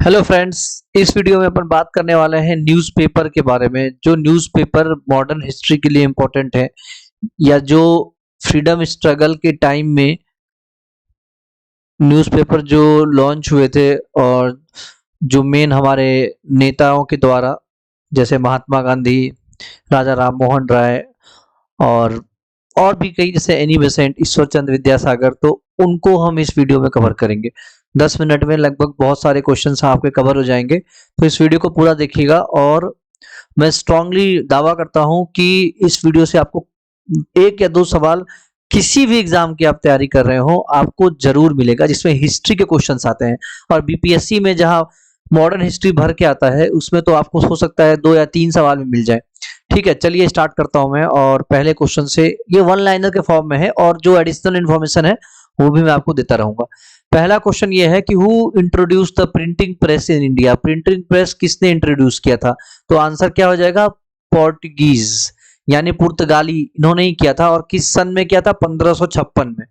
Hello friends. इस video में अपन बात करने वाले हैं न्यूज़पेपर के बारे में। जो न्यूज़पेपर मॉडर्न हिस्ट्री के लिए इम्पोर्टेंट है या जो फ्रीडम स्ट्रगल के टाइम में न्यूज़पेपर जो लॉन्च हुए थे और जो मेन हमारे नेताओं के द्वारा, जैसे महात्मा गांधी, राजा राम मोहन राय और भी कई, जैसे एनी बेसेंट, ईश्वर चंद्र विद्यासागर, तो उनको हम इस वीडियो में कवर करेंगे। 10 मिनट में लगभग बहुत सारे क्वेश्चंस आपके कवर हो जाएंगे, तो इस वीडियो को पूरा देखिएगा। और मैं स्ट्रांगली दावा करता हूं कि इस वीडियो से आपको एक या दो सवाल, किसी भी एग्जाम की आप तैयारी कर रहे हो, आपको जरूर मिलेगा, जिसमें हिस्ट्री के क्वेश्चंस आते हैं। और बीपीएससी में जहां मॉडर्न हिस्ट्री भर के आता है, उसमें तो आपको हो सकता है 2 या 3 सवाल में मिल जाए। ठीक है, चलिए स्टार्ट करता हूं मैं। और पहले क्वेश्चन से, ये वन लाइनर के फॉर्म में है और जो एडिशनल इन्फॉर्मेशन है वो भी मैं आपको देता रहूंगा। पहला क्वेश्चन ये है कि who introduce the printing press in India. Printing press किसने इंट्रोड्यूस किया था? तो आंसर क्या हो जाएगा? पोर्टुगीज यानी पुर्तगाली, इन्होंने ही किया था। और किस सन में किया था? 1556 में।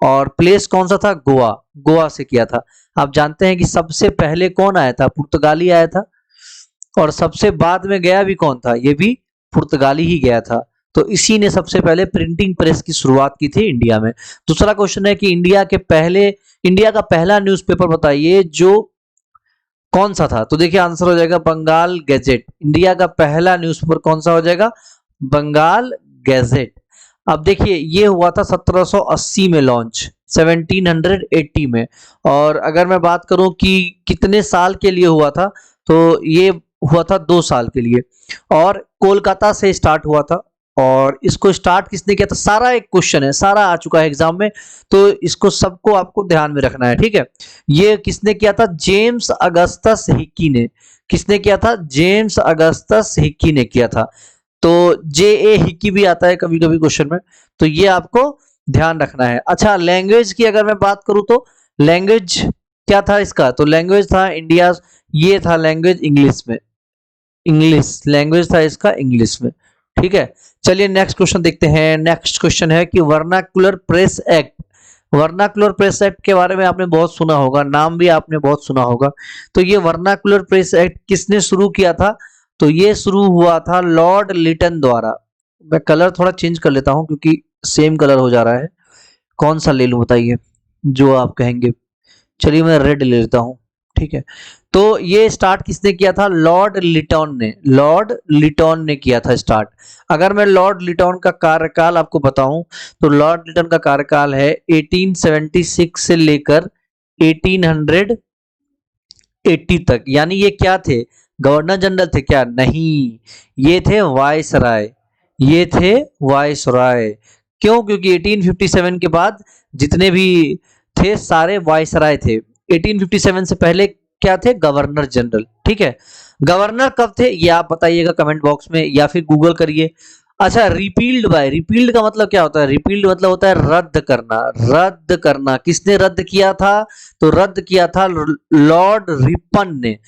और प्लेस कौन सा था? गोवा। गोवा से किया था। आप जानते हैं कि सबसे पहले कौन आया था? पुर्तगाली आया था। और सबसे बाद में गया भी कौन था? ये भी पुर्तगाली ही गया था। तो इसी ने सबसे पहले प्रिंटिंग प्रेस की शुरुआत की थी इंडिया में। दूसरा क्वेश्चन है कि इंडिया का पहला न्यूज़पेपर बताइए जो कौन सा था? तो देखिए आंसर हो जाएगा बंगाल गैजेट। इंडिया का पहला न्यूज़पेपर कौन सा हो जाएगा? बंगाल गैजेट। अब देखिए, ये हुआ था 1780 में लॉन्च, 1780 में। और अगर मैं बात करूं कि कितने साल के लिए हुआ था, तो ये हुआ था 2 साल के लिए। और कोलकाता से स्टार्ट हुआ था। और इसको स्टार्ट किसने किया था? सारा एक क्वेश्चन है, सारा आ चुका है एग्जाम में, तो इसको सबको आपको ध्यान में रखना है। ठीक है, ये किसने किया था? जेम्स अगस्टस हिक्की ने। किसने किया था? जेम्स अगस्टस हिक्की ने किया था। तो जे ए हिक्की भी आता है कभी कभी क्वेश्चन में, तो ये आपको ध्यान रखना है। अच्छा, लैंग्वेज की अगर मैं बात करूं तो लैंग्वेज क्या था इसका? तो लैंग्वेज था इंडिया, ये था लैंग्वेज इंग्लिश में। इंग्लिश लैंग्वेज था इसका, इंग्लिश में। ठीक है, चलिए नेक्स्ट क्वेश्चन देखते हैं। नेक्स्ट क्वेश्चन है कि vernacular press act. Vernacular press act के बारे में आपने बहुत सुना होगा, नाम भी आपने बहुत सुना होगा। तो ये वर्नाकुलर प्रेस एक्ट किसने शुरू किया था? तो ये शुरू हुआ था लॉर्ड लिटन द्वारा। मैं कलर थोड़ा चेंज कर लेता हूं क्योंकि सेम कलर हो जा रहा है। कौन सा ले लूं बताइए, जो आप कहेंगे। चलिए मैं रेड ले लेता हूं। ठीक है, तो ये स्टार्ट किसने किया था? लॉर्ड लिटन ने। लॉर्ड लिटन ने किया था स्टार्ट। अगर मैं लॉर्ड लिटन का कार्यकाल आपको बताऊं, तो लॉर्ड लिटन का कार्यकाल है 1876 से लेकर 1880 तक। यानी ये क्या थे? गवर्नर जनरल थे क्या? नहीं, ये थे वायसराय। ये थे वायसराय। क्यों? क्योंकि 1857 के बाद जितने भी थे सारे वायसराय थे। 1857 से पहले क्या थे? Governor general. ठीक है, गवर्नर कब थे ये आप बताइएगा कमेंट बॉक्स में या फिर गूगल करिए। अच्छा, रिपील्ड बाय, रिपील्ड का मतलब क्या होता है? रिपील्ड मतलब होता है रद्द करना। रद्द करना किसने रद्द किया था? तो रद्द किया था लॉर्ड रिपन ने।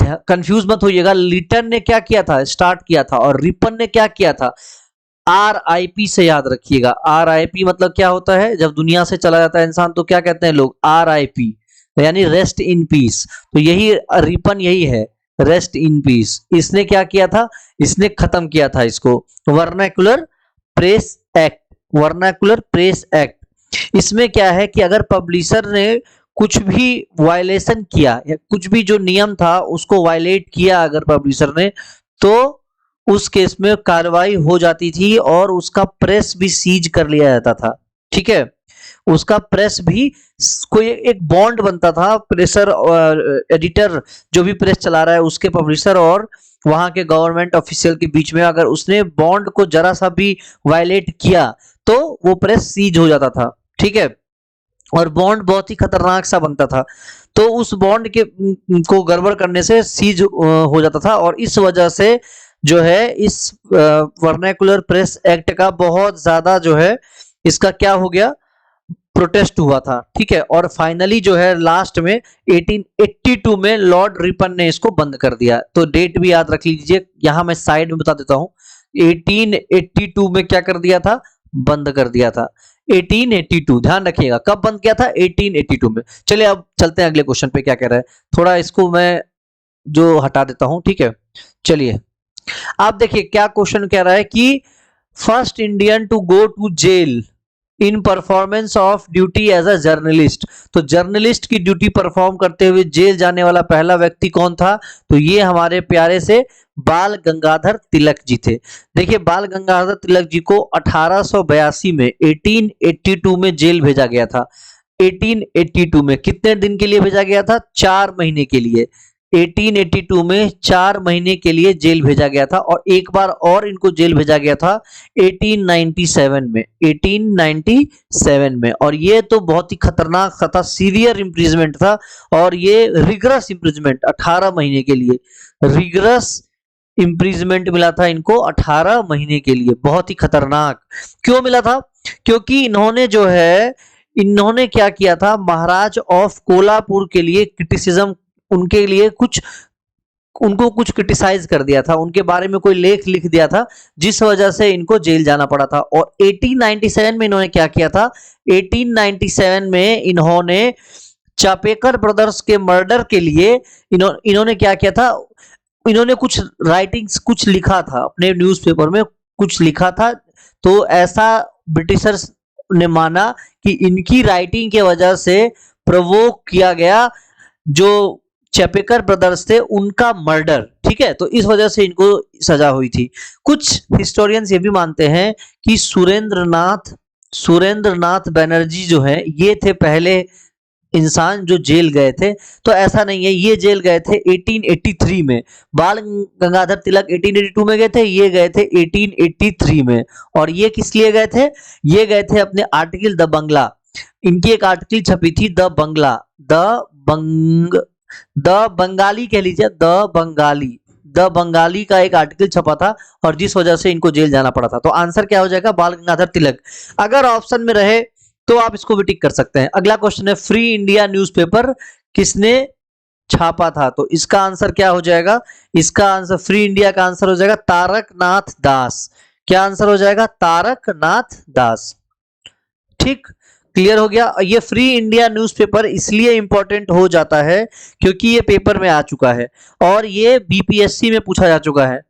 कंफ्यूज मत होइएगा, लिटन ने क्या किया था? स्टार्ट किया था। और रिपन ने क्या किया था? RIP से याद रखिएगा। RIP मतलब क्या होता है? जब दुनिया से चला जाता है इंसान तो क्या कहते हैं लोग? RIP, यानी रेस्ट इन पीस। तो यही रिपन यही है, रेस्ट इन पीस। इसने क्या किया था? इसने खत्म किया था इसको, vernacular press act. Vernacular press act, इसमें क्या है कि अगर पब्लिशर ने कुछ भी वायलेशन किया या कुछ भी जो नियम था उसको वायलेट किया अगर पब्लिशर ने, तो उस केस में कार्रवाई हो जाती थी और उसका प्रेस भी सीज कर लिया जाता था। ठीक है, उसका प्रेस भी, कोई एक बॉन्ड बनता था प्रेसर और एडिटर, जो भी प्रेस चला रहा है उसके पब्लिशर और वहां के गवर्नमेंट ऑफिशियल के बीच में। अगर उसने बॉन्ड को जरा सा भी वायलेट किया तो वो प्रेस सीज हो जाता था। ठीक है, और बॉन्ड बहुत ही खतरनाक सा बनता था, तो उस बॉन्ड के को गड़बड़ करने से सीज हो जाता था। और इस वजह से जो है इस वर्नाकुलर प्रेस एक्ट का बहुत ज्यादा जो है इसका क्या हो गया? प्रोटेस्ट हुआ था। ठीक है, और फाइनली जो है लास्ट में 1882 में लॉर्ड रिपन ने इसको बंद कर दिया। तो डेट भी याद रख लीजिए, यहां मैं साइड में बता देता हूं। 1882 में क्या कर दिया था? बंद कर दिया था। 1882, ध्यान रखिएगा कब बंद किया था, 1882 में। चलिए अब चलते हैं अगले क्वेश्चन पे, क्या कह रहा है, थोड़ा इसको मैं जो हटा देता हूं, ठीक है। चलिए आप देखिए क्या क्वेश्चन कह रहा है कि first Indian to go to jail in performance of duty as a journalist. तो जर्नलिस्ट की ड्यूटी परफॉर्म करते हुए जेल जाने वाला पहला व्यक्ति कौन था, तो ये हमारे प्यारे से बाल गंगाधर तिलक जी थे। देखिए बाल गंगाधर तिलक जी को 1882 में 1882 में जेल भेजा गया था। 1882 में कितने दिन के लिए भेजा गया था, 4 महीने के लिए। 1882 में 4 महीने के लिए जेल भेजा गया था, और एक बार और इनको जेल भेजा गया था 1897 में। 1897 में, और ये तो बहुत ही खतरनाक था, सीवियर इम्प्रिजमेंट था, और ये रिगरस इम्प्रिजमेंट 18 महीने के लिए, रिगरस इम्प्रिजमेंट मिला था इनको 18 महीने के लिए, बहुत ही खतरनाक। क्यों मिला था, क्योंकि इन्होंने क्या किया था, महाराज ऑफ कोल्हापुर के लिए क्रिटिसिज्म, उनके लिए उनको कुछ क्रिटिसाइज कर दिया था, उनके बारे में कोई लेख लिख दिया था, जिस वजह से इनको जेल जाना पड़ा था। और 1897 में इन्होंने क्या किया था, 1897 में इन्होंने चापेकर ब्रदर्स के मर्डर के लिए इन्होंने क्या किया था, इन्होंने कुछ राइटिंग्स कुछ लिखा था, अपने न्यूज़पेपर में कुछ लिखा था। तो ऐसा ब्रिटिशर्स ने माना कि इनकी राइटिंग के वजह से प्रोवोक किया गया जो चापेकर ब्रदर्स थे उनका मर्डर, ठीक है। तो इस वजह से इनको सजा हुई थी। कुछ हिस्टोरियंस ये भी मानते हैं कि सुरेंद्रनाथ बनर्जी जो है, ये थे पहले इंसान जो जेल गए थे। तो ऐसा नहीं है, ये जेल गए थे 1883 में। बाल गंगाधर तिलक 1882 में गए थे, ये गए थे 1883 में। और ये किस लिए गए थे, ये गए थे अपने आर्टिकल द बंगला, इनकी एक आर्टिकल छपी थी द बंगला, द बंगाली कह लीजिए, द बंगाली का एक आर्टिकल छपा था, और जिस वजह से इनको जेल जाना पड़ा था। तो आंसर क्या हो जाएगा, बाल गंगाधर तिलक। अगर ऑप्शन में रहे तो आप इसको भी टिक कर सकते हैं। अगला क्वेश्चन है, फ्री इंडिया न्यूज़पेपर किसने छापा था, तो इसका आंसर क्या हो जाएगा, इसका आंसर फ्री इंडिया का आंसर हो जाएगा तारकनाथ दास। क्या आंसर हो जाएगा, तारकनाथ दास। ठीक, क्लियर हो गया। ये फ्री इंडिया न्यूज़पेपर इसलिए इंपॉर्टेंट हो जाता है क्योंकि ये पेपर में आ चुका है, और ये बीपीएससी में पूछा जा चुका है,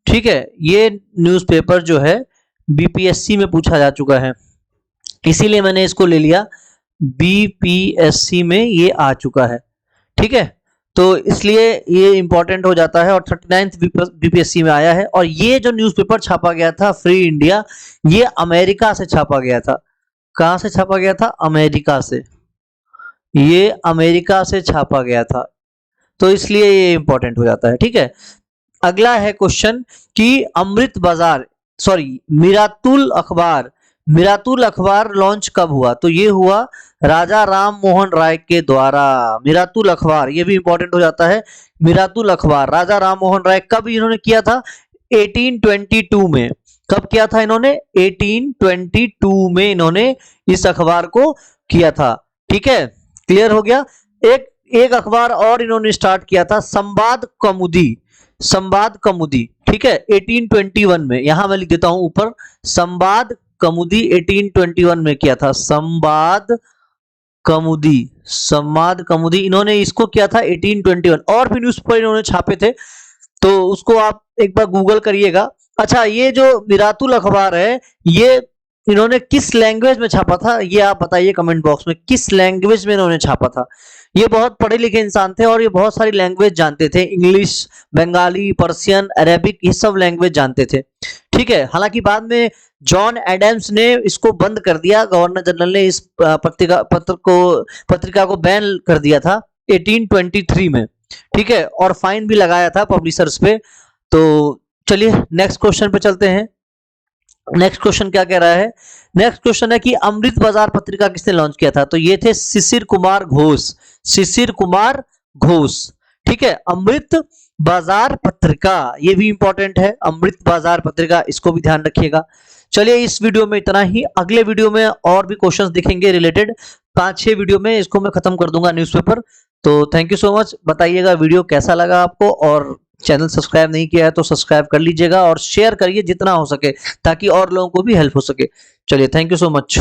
ठीक है। ये न्यूज़पेपर जो है बीपीएससी में पूछा जा चुका है, इसीलिए मैंने इसको ले लिया, बीपीएससी में ये आ चुका है, ठीक है। तो इसलिए ये इंपॉर्टेंट हो जाता है, और 39th बीपीएससी में आया है। और ये जो न्यूज़पेपर छापा गया था फ्री इंडिया, ये अमेरिका से छापा गया था। कहां से छापा गया था, अमेरिका से, ये अमेरिका से छापा गया था, तो इसलिए ये इंपॉर्टेंट हो जाता है, ठीक है। अगला है क्वेश्चन कि अमृत बाजार, सॉरी मिरातुल अखबार लॉन्च कब हुआ, तो ये हुआ राजा राम मोहन राय के द्वारा। मिरातुल अखबार, ये भी इंपॉर्टेंट हो जाता है। मिरातुल अखबार राजा राम मोहन राय कब इन्होंने किया था, 1822 में। कब किया था इन्होंने, 1822 में इन्होंने इस अखबार को किया था, ठीक है। क्लियर हो गया। एक अखबार और इन्होंने स्टार्ट किया था, संवाद कौमुदी, ठीक है, 1821 में। यहां मैं लिख देता हूं ऊपर, संवाद कौमुदी 1821 में किया था। संवाद कौमुदी इन्होंने इसको किया था 1821। और भी न्यूज़पेपर इन्होंने छापे थे, तो उसको आप एक बार गूगल करिएगा। अच्छा, ये जो मिरातुल अखबार है, ये इन्होंने किस लैंग्वेज में छापा था, ये आप बताइए कमेंट बॉक्स में, किस लैंग्वेज में इन्होंने छापा था। ये बहुत पढ़े लिखे इंसान थे, और ये बहुत सारी लैंग्वेज जानते थे, इंग्लिश, बंगाली, पर्शियन, अरेबिक, ये सब लैंग्वेज जानते थे, ठीक है। हालांकि बाद में जॉन एडम्स ने इसको बंद कर दिया, गवर्नर जनरल ने इस पत्रिका को बैन कर दिया था 1823 में, ठीक है, और फाइन भी लगाया था पब्लिशर्स पे। तो चलिए नेक्स्ट क्वेश्चन पे चलते हैं। नेक्स्ट क्वेश्चन क्या कह रहा है, नेक्स्ट क्वेश्चन है कि अमृत बाजार पत्रिका किसने लॉन्च किया था, तो ये थे शिशिर कुमार घोष, ठीक है। अमृत बाजार पत्रिका, ये भी इंपॉर्टेंट है, अमृत बाजार पत्रिका, इसको भी ध्यान रखिएगा। चलिए इस वीडियो में इतना ही, अगले वीडियो में और भी क्वेश्चंस दिखेंगे रिलेटेड, 5-6 वीडियो में इसको मैं खत्म कर दूंगा न्यूज़पेपर। तो थैंक यू सो मच, बताइएगा वीडियो कैसा लगा आपको, और चैनल सब्सक्राइब नहीं किया है तो सब्सक्राइब कर लीजिएगा, और शेयर करिए जितना हो सके, ताकि और लोगों को भी हेल्प हो सके। चलिए थैंक यू सो मच।